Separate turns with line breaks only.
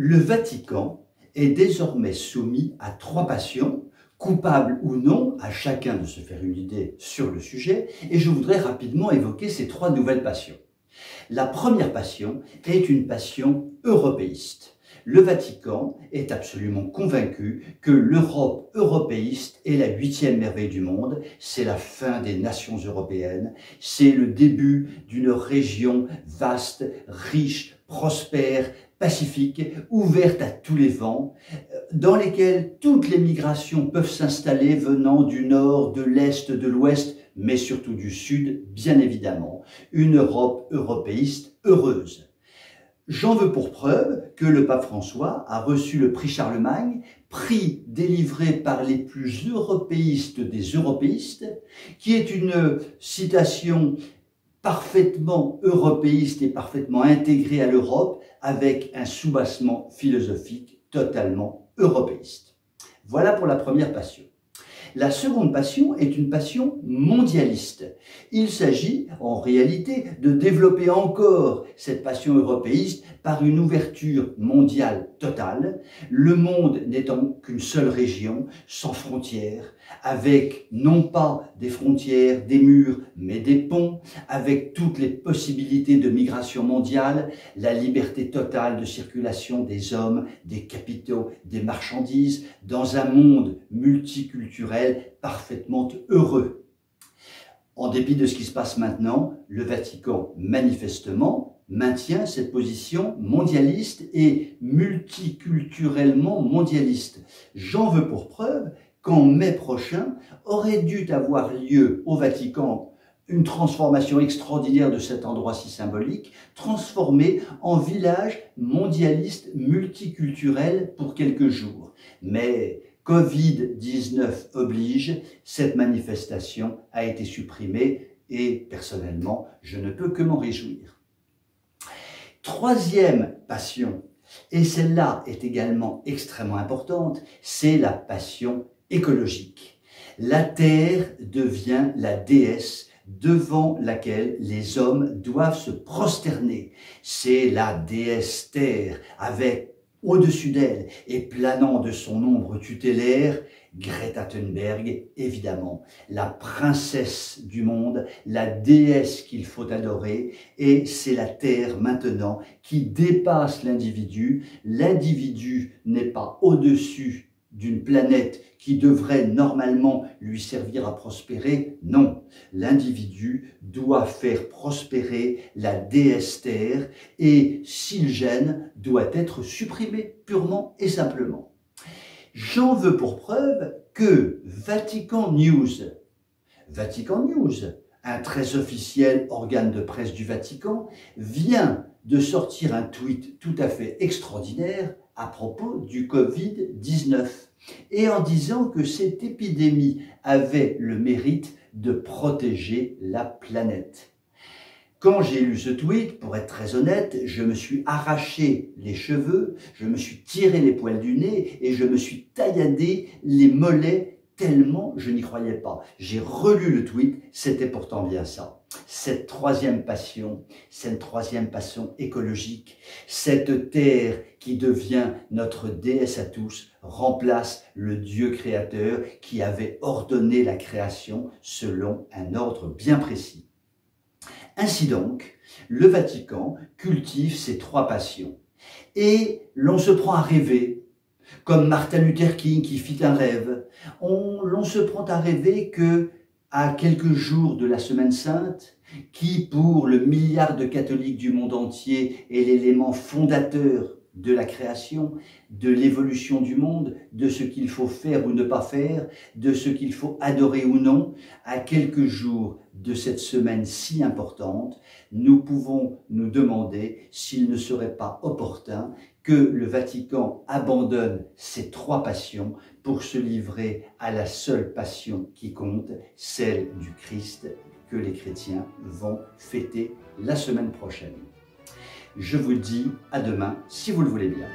Le Vatican est désormais soumis à trois passions, coupables ou non, à chacun de se faire une idée sur le sujet, et je voudrais rapidement évoquer ces trois nouvelles passions. La première passion est une passion européiste. Le Vatican est absolument convaincu que l'Europe européiste est la 8e merveille du monde, c'est la fin des nations européennes, c'est le début d'une région vaste, riche, prospère, pacifique, ouverte à tous les vents, dans lesquelles toutes les migrations peuvent s'installer venant du nord, de l'est, de l'ouest, mais surtout du sud, bien évidemment. Une Europe européiste heureuse. J'en veux pour preuve que le pape François a reçu le prix Charlemagne, prix délivré par les plus européistes des européistes, qui est une citation parfaitement européiste et parfaitement intégrée à l'Europe, avec un soubassement philosophique totalement européiste. Voilà pour la première passion. La seconde passion est une passion mondialiste. Il s'agit en réalité de développer encore cette passion européiste par une ouverture mondiale totale, le monde n'étant qu'une seule région, sans frontières, avec non pas des frontières, des murs, mais des ponts, avec toutes les possibilités de migration mondiale, la liberté totale de circulation des hommes, des capitaux, des marchandises, dans un monde multiculturel parfaitement heureux. En dépit de ce qui se passe maintenant, le Vatican, manifestement, maintient cette position mondialiste et multiculturellement mondialiste. J'en veux pour preuve qu'en mai prochain aurait dû avoir lieu au Vatican une transformation extraordinaire de cet endroit si symbolique, transformé en village mondialiste multiculturel pour quelques jours. Mais Covid-19 oblige, cette manifestation a été supprimée et personnellement, je ne peux que m'en réjouir. Troisième passion, et celle-là est également extrêmement importante, c'est la passion écologique. La Terre devient la déesse devant laquelle les hommes doivent se prosterner. C'est la déesse Terre avec au-dessus d'elle et planant de son ombre tutélaire, Greta Thunberg, évidemment, la princesse du monde, la déesse qu'il faut adorer, et c'est la Terre maintenant qui dépasse l'individu. L'individu n'est pas au-dessus d'une planète qui devrait normalement lui servir à prospérer. Non, l'individu doit faire prospérer la déesse Terre et s'il gêne, doit être supprimé purement et simplement. J'en veux pour preuve que Vatican News, un très officiel organe de presse du Vatican, vient de sortir un tweet tout à fait extraordinaire à propos du Covid-19 et en disant que cette épidémie avait le mérite de protéger la planète. Quand j'ai lu ce tweet, pour être très honnête, je me suis arraché les cheveux, je me suis tiré les poils du nez et je me suis tailladé les mollets tellement je n'y croyais pas. J'ai relu le tweet, c'était pourtant bien ça. Cette troisième passion, c'est une troisième passion écologique. Cette terre qui devient notre déesse à tous remplace le Dieu créateur qui avait ordonné la création selon un ordre bien précis. Ainsi donc, le Vatican cultive ces trois passions. Et l'on se prend à rêver, comme Martin Luther King qui fit un rêve. L'on se prend à rêver que, à quelques jours de la Semaine Sainte, qui pour le milliard de catholiques du monde entier est l'élément fondateur de la création, de l'évolution du monde, de ce qu'il faut faire ou ne pas faire, de ce qu'il faut adorer ou non, à quelques jours de cette semaine si importante, nous pouvons nous demander s'il ne serait pas opportun que le Vatican abandonne ces trois passions pour se livrer à la seule passion qui compte, celle du Christ que les chrétiens vont fêter la semaine prochaine. Je vous dis à demain, si vous le voulez bien.